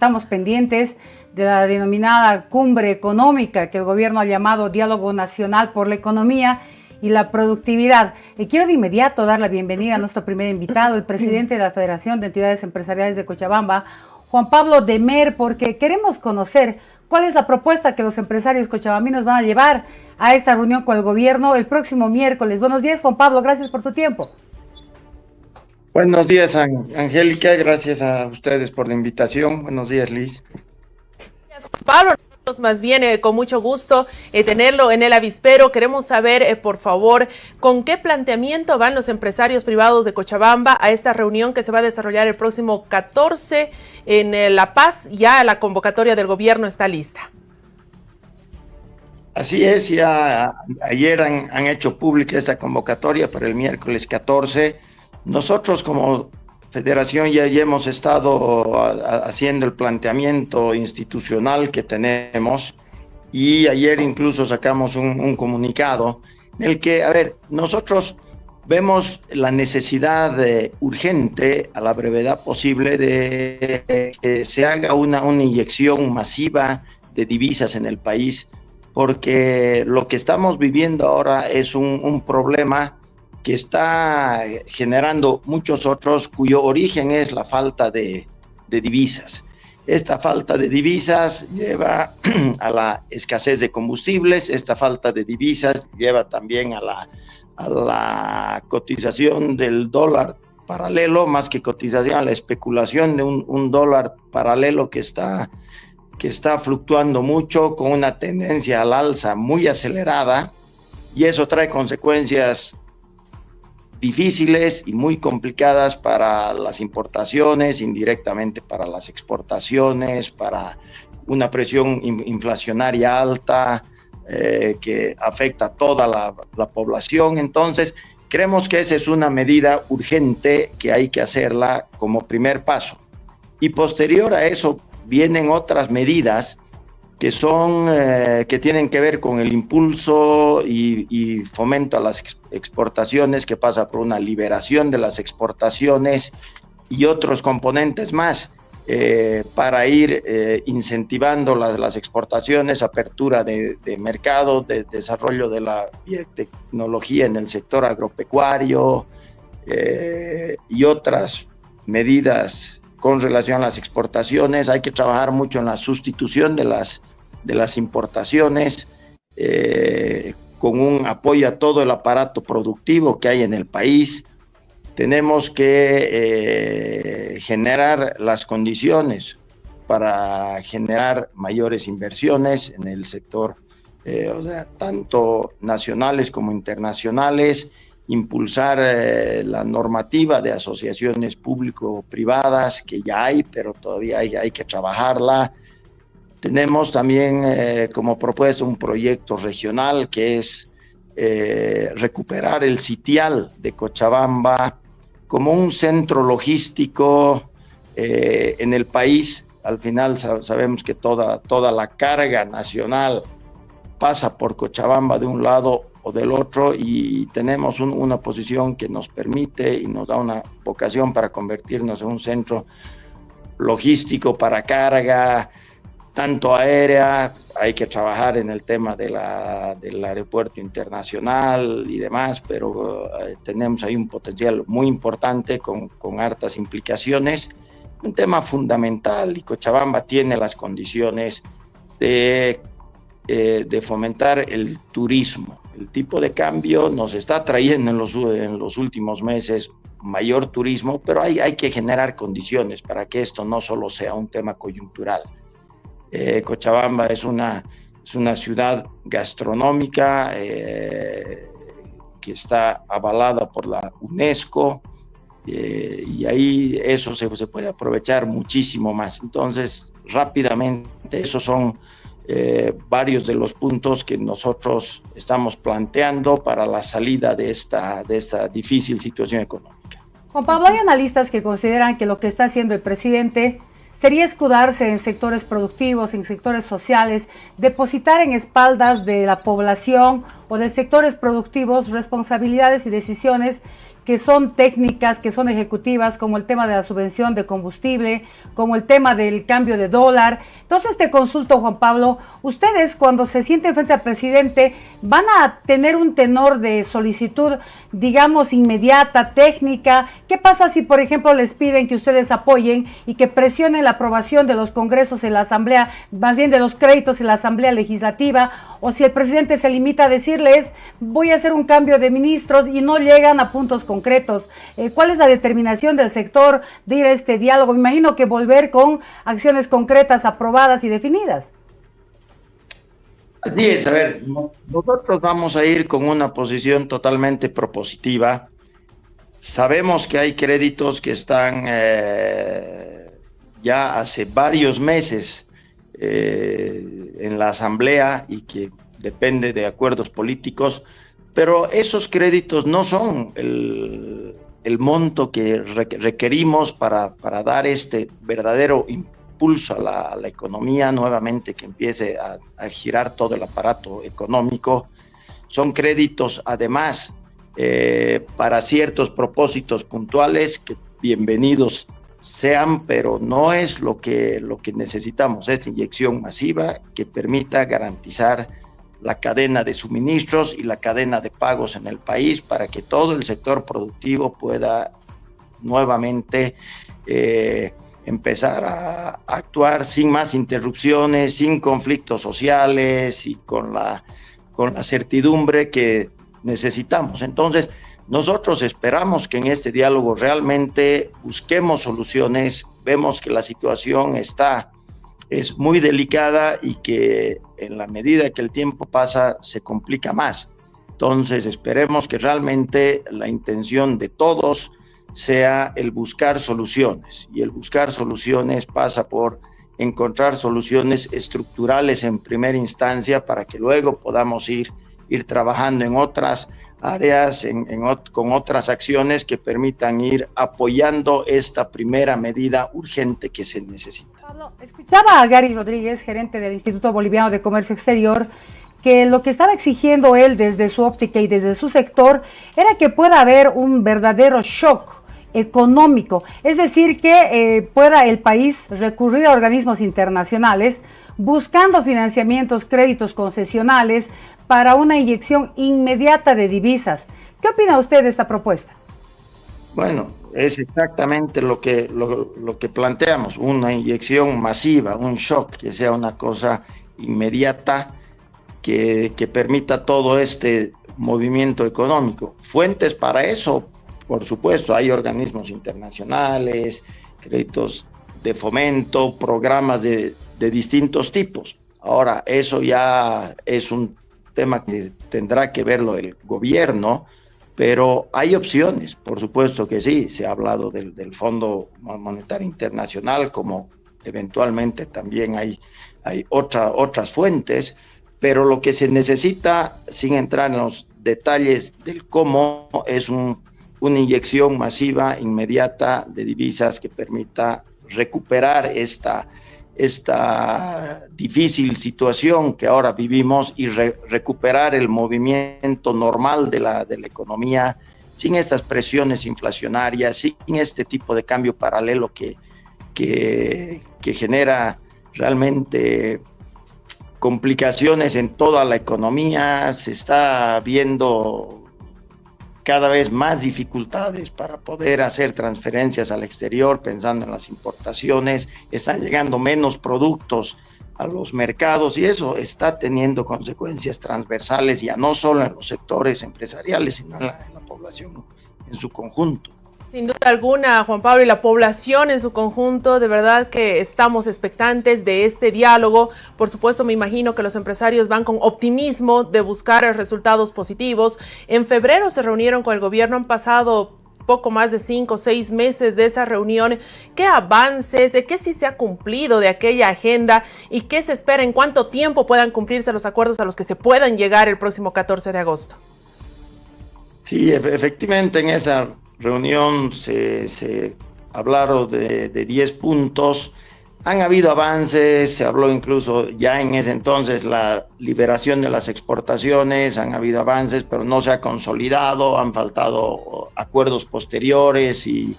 Estamos pendientes de la denominada cumbre económica que el gobierno ha llamado Diálogo Nacional por la Economía y la Productividad. Y quiero de inmediato dar la bienvenida a nuestro primer invitado, el presidente de la Federación de Entidades Empresariales de Cochabamba, Juan Pablo Demer, porque queremos conocer cuál es la propuesta que los empresarios cochabambinos van a llevar a esta reunión con el gobierno el próximo miércoles. Buenos días, Juan Pablo, gracias por tu tiempo. Buenos días, Angélica, gracias a ustedes por la invitación. Buenos días, Liz. Gracias, Juan Pablo. Más bien, con mucho gusto tenerlo en el avispero. Queremos saber, por favor, con qué planteamiento van los empresarios privados de Cochabamba a esta reunión que se va a desarrollar el próximo 14 en La Paz. Ya la convocatoria del gobierno está lista. Así es, ya ayer han hecho pública esta convocatoria para el miércoles 14. Nosotros como Federación ya hemos estado haciendo el planteamiento institucional que tenemos y ayer incluso sacamos un comunicado en el que, nosotros vemos la necesidad urgente a la brevedad posible de que se haga una inyección masiva de divisas en el país, porque lo que estamos viviendo ahora es un problema que está generando muchos otros, cuyo origen es la falta de divisas. Esta falta de divisas lleva a la escasez de combustibles, esta falta de divisas lleva también a la cotización del dólar paralelo, más que cotización, a la especulación de un dólar paralelo que está fluctuando mucho, con una tendencia al alza muy acelerada, y eso trae consecuencias difíciles y muy complicadas para las importaciones, indirectamente para las exportaciones, para una presión inflacionaria alta que afecta a toda la población. Entonces, creemos que esa es una medida urgente que hay que hacerla como primer paso. Y posterior a eso vienen otras medidas que tienen que ver con el impulso y fomento a las exportaciones, que pasa por una liberación de las exportaciones y otros componentes más para ir incentivando las exportaciones, apertura de mercado, de desarrollo de la biotecnología en el sector agropecuario y otras medidas con relación a las exportaciones. Hay que trabajar mucho en la sustitución de las importaciones, con un apoyo a todo el aparato productivo que hay en el país. Tenemos que generar las condiciones para generar mayores inversiones en el sector, tanto nacionales como internacionales, impulsar la normativa de asociaciones público-privadas que ya hay, pero todavía hay que trabajarla. Tenemos también como propuesta un proyecto regional que es recuperar el sitial de Cochabamba como un centro logístico en el país. Al final sabemos que toda la carga nacional pasa por Cochabamba de un lado o del otro, y tenemos una posición que nos permite y nos da una vocación para convertirnos en un centro logístico para carga, tanto aérea. Hay que trabajar en el tema del aeropuerto internacional y demás, pero tenemos ahí un potencial muy importante con hartas implicaciones. Un tema fundamental, y Cochabamba tiene las condiciones de fomentar el turismo. El tipo de cambio nos está trayendo en los últimos meses mayor turismo, pero hay que generar condiciones para que esto no solo sea un tema coyuntural. Cochabamba es una ciudad gastronómica que está avalada por la UNESCO, y ahí eso se puede aprovechar muchísimo más. Entonces, rápidamente, esos son varios de los puntos que nosotros estamos planteando para la salida de esta difícil situación económica. Juan Pablo, hay analistas que consideran que lo que está haciendo el presidente sería escudarse en sectores productivos, en sectores sociales, depositar en espaldas de la población o de sectores productivos responsabilidades y decisiones que son técnicas, que son ejecutivas, como el tema de la subvención de combustible, como el tema del cambio de dólar. Entonces te consulto, Juan Pablo, ustedes cuando se sienten frente al presidente, ¿van a tener un tenor de solicitud, digamos, inmediata, técnica? ¿Qué pasa si, por ejemplo, les piden que ustedes apoyen y que presionen la aprobación de los congresos en la Asamblea, más bien de los créditos en la Asamblea Legislativa, o si el presidente se limita a decirles, voy a hacer un cambio de ministros y no llegan a puntos concretos? ¿Cuál es la determinación del sector de ir a este diálogo? Me imagino que volver con acciones concretas, aprobadas y definidas. Así es, a ver, nosotros vamos a ir con una posición totalmente propositiva. Sabemos que hay créditos que están ya hace varios meses en la Asamblea y que depende de acuerdos políticos, pero esos créditos no son el monto que requerimos para dar este verdadero impulso a la economía nuevamente, que empiece a girar todo el aparato económico. Son créditos además para ciertos propósitos puntuales que bienvenidos sean, pero no es lo que necesitamos, esta inyección masiva que permita garantizar la cadena de suministros y la cadena de pagos en el país para que todo el sector productivo pueda nuevamente empezar a actuar sin más interrupciones, sin conflictos sociales y con la certidumbre que necesitamos. Entonces, nosotros esperamos que en este diálogo realmente busquemos soluciones. Vemos que la situación es muy delicada y que en la medida que el tiempo pasa se complica más. Entonces esperemos que realmente la intención de todos sea el buscar soluciones, y el buscar soluciones pasa por encontrar soluciones estructurales en primera instancia para que luego podamos ir trabajando en otras áreas, con otras acciones que permitan ir apoyando esta primera medida urgente que se necesita. Pablo, escuchaba a Gary Rodríguez, gerente del Instituto Boliviano de Comercio Exterior, que lo que estaba exigiendo él desde su óptica y desde su sector era que pueda haber un verdadero shock económico, es decir, que pueda el país recurrir a organismos internacionales buscando financiamientos, créditos concesionales para una inyección inmediata de divisas. ¿Qué opina usted de esta propuesta? Bueno, es exactamente lo que planteamos, una inyección masiva, un shock, que sea una cosa inmediata que permita todo este movimiento económico. Fuentes para eso, por supuesto, hay organismos internacionales, créditos de fomento, programas de distintos tipos. Ahora, eso ya es un tema que tendrá que verlo el gobierno, pero hay opciones, por supuesto que sí. Se ha hablado del Fondo Monetario Internacional, como eventualmente también hay otras fuentes, pero lo que se necesita, sin entrar en los detalles del cómo, es una inyección masiva, inmediata de divisas que permita recuperar esta difícil situación que ahora vivimos y recuperar el movimiento normal de la economía, sin estas presiones inflacionarias, sin este tipo de cambio paralelo que genera realmente complicaciones en toda la economía. Se está viendo cada vez más dificultades para poder hacer transferencias al exterior, pensando en las importaciones. Están llegando menos productos a los mercados y eso está teniendo consecuencias transversales, ya no solo en los sectores empresariales, sino en la población en su conjunto. Sin duda alguna, Juan Pablo, y la población en su conjunto, de verdad que estamos expectantes de este diálogo. Por supuesto, me imagino que los empresarios van con optimismo de buscar resultados positivos. En febrero se reunieron con el gobierno, han pasado poco más de 5 o 6 meses de esa reunión. ¿Qué avances, qué sí se ha cumplido de aquella agenda y qué se espera, en cuánto tiempo puedan cumplirse los acuerdos a los que se puedan llegar el próximo 14 de agosto? Sí, efectivamente, en esa reunión se hablaron de 10 puntos. Han habido avances, se habló incluso ya en ese entonces la liberación de las exportaciones, han habido avances, pero no se ha consolidado, han faltado acuerdos posteriores y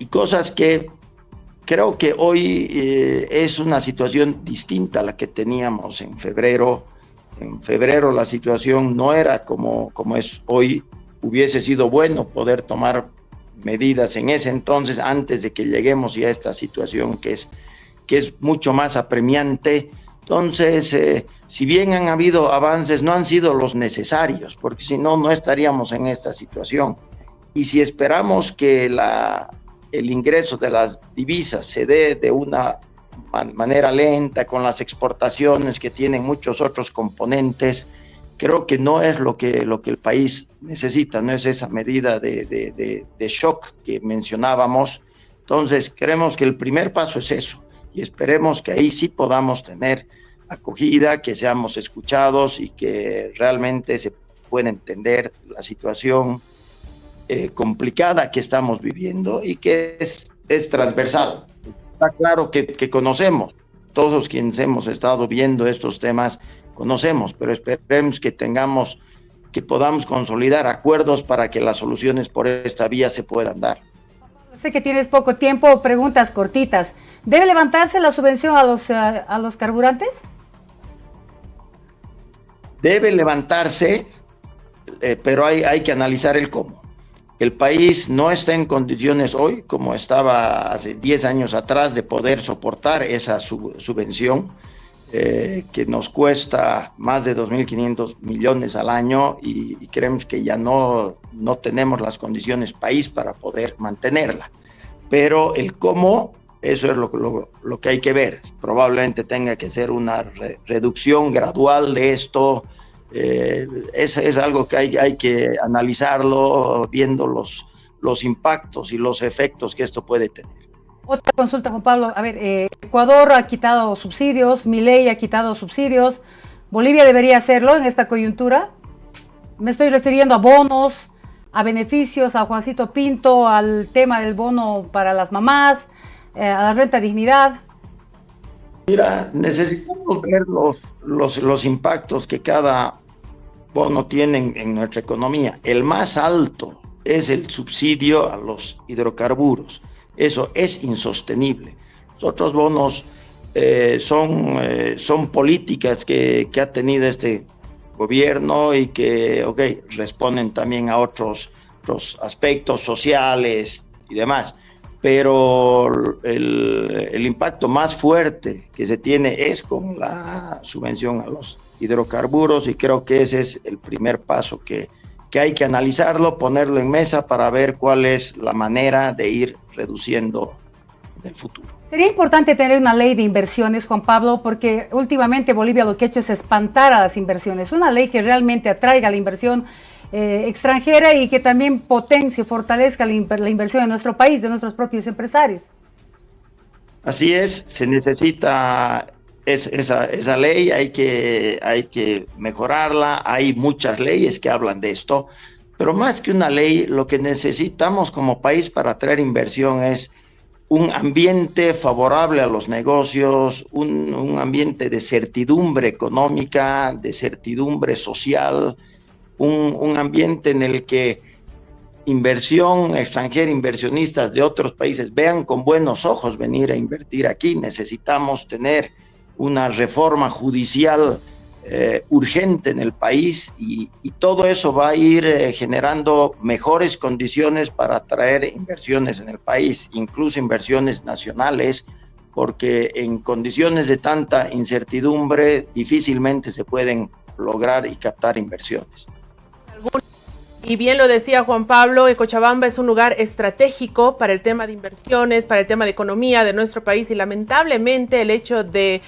cosas que creo que hoy es una situación distinta a la que teníamos en febrero. En febrero la situación no era como es hoy. Hubiese sido bueno poder tomar medidas en ese entonces antes de que lleguemos ya a esta situación que es mucho más apremiante. Entonces, si bien han habido avances, no han sido los necesarios, porque si no, no estaríamos en esta situación. Y si esperamos que el ingreso de las divisas se dé de una manera lenta, con las exportaciones que tienen muchos otros componentes, creo que no es lo que el país necesita, no es esa medida de shock que mencionábamos. Entonces, creemos que el primer paso es eso, y esperemos que ahí sí podamos tener acogida, que seamos escuchados y que realmente se pueda entender la situación complicada que estamos viviendo y que es transversal. Está claro que conocemos, todos quienes hemos estado viendo estos temas conocemos, pero esperemos que podamos consolidar acuerdos para que las soluciones por esta vía se puedan dar. Sé que tienes poco tiempo, preguntas cortitas. ¿Debe levantarse la subvención a los carburantes? Debe levantarse, pero hay que analizar el cómo. El país no está en condiciones hoy, como estaba hace 10 años atrás, de poder soportar esa subvención que nos cuesta más de 2.500 millones al año y creemos que ya no tenemos las condiciones país para poder mantenerla. Pero el cómo, eso es lo que hay que ver. Probablemente tenga que ser una reducción gradual de esto. Es algo que hay que analizarlo, viendo los impactos y los efectos que esto puede tener. Otra consulta, Juan Pablo. A ver, Ecuador ha quitado subsidios, Milei ha quitado subsidios. ¿Bolivia debería hacerlo en esta coyuntura? Me estoy refiriendo a bonos, a beneficios, a Juancito Pinto, al tema del bono para las mamás, a la renta dignidad. Mira, necesitamos ver los impactos que cada bono tiene en nuestra economía. El más alto es el subsidio a los hidrocarburos. Eso es insostenible. Los otros bonos son políticas que ha tenido este gobierno y que responden también a otros aspectos sociales y demás. Pero el impacto más fuerte que se tiene es con la subvención a los hidrocarburos y creo que ese es el primer paso que hay que analizarlo, ponerlo en mesa para ver cuál es la manera de ir reduciendo en el futuro. Sería importante tener una ley de inversiones, Juan Pablo, porque últimamente Bolivia lo que ha hecho es espantar a las inversiones. Una ley que realmente atraiga la inversión extranjera y que también potencie, fortalezca la inversión en nuestro país, de nuestros propios empresarios. Así es, se necesita esa ley, hay que mejorarla. Hay muchas leyes que hablan de esto, pero más que una ley, lo que necesitamos como país para atraer inversión es un ambiente favorable a los negocios, un ambiente de certidumbre económica, de certidumbre social, un ambiente en el que inversión extranjera, inversionistas de otros países vean con buenos ojos venir a invertir aquí. Necesitamos tener una reforma judicial urgente en el país y todo eso va a ir generando mejores condiciones para atraer inversiones en el país, incluso inversiones nacionales, porque en condiciones de tanta incertidumbre difícilmente se pueden lograr y captar inversiones. Y bien lo decía Juan Pablo, Cochabamba es un lugar estratégico para el tema de inversiones, para el tema de economía de nuestro país y lamentablemente el hecho de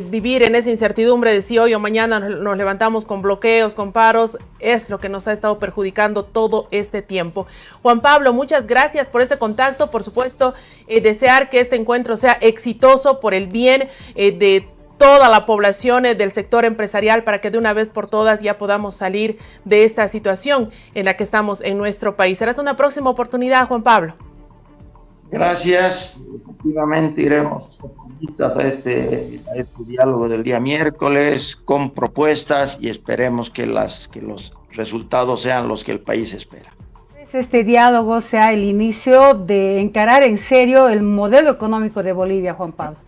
vivir en esa incertidumbre de si hoy o mañana nos levantamos con bloqueos, con paros, es lo que nos ha estado perjudicando todo este tiempo. Juan Pablo, muchas gracias por este contacto, por supuesto, desear que este encuentro sea exitoso por el bien de toda la población del sector empresarial para que de una vez por todas ya podamos salir de esta situación en la que estamos en nuestro país. Será una próxima oportunidad, Juan Pablo. Gracias. Efectivamente iremos a este diálogo del día miércoles con propuestas y esperemos que los resultados sean los que el país espera. Este diálogo sea el inicio de encarar en serio el modelo económico de Bolivia, Juan Pablo.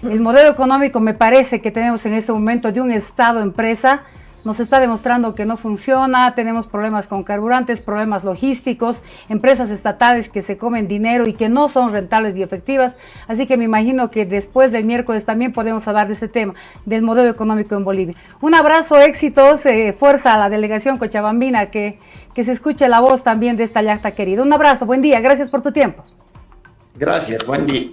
El modelo económico me parece que tenemos en este momento de un Estado-empresa, nos está demostrando que no funciona, tenemos problemas con carburantes, problemas logísticos, empresas estatales que se comen dinero y que no son rentables y efectivas, así que me imagino que después del miércoles también podemos hablar de este tema, del modelo económico en Bolivia. Un abrazo, éxitos, fuerza a la delegación cochabambina, que se escuche la voz también de esta llacta querida. Un abrazo, buen día, gracias por tu tiempo. Gracias, buen día.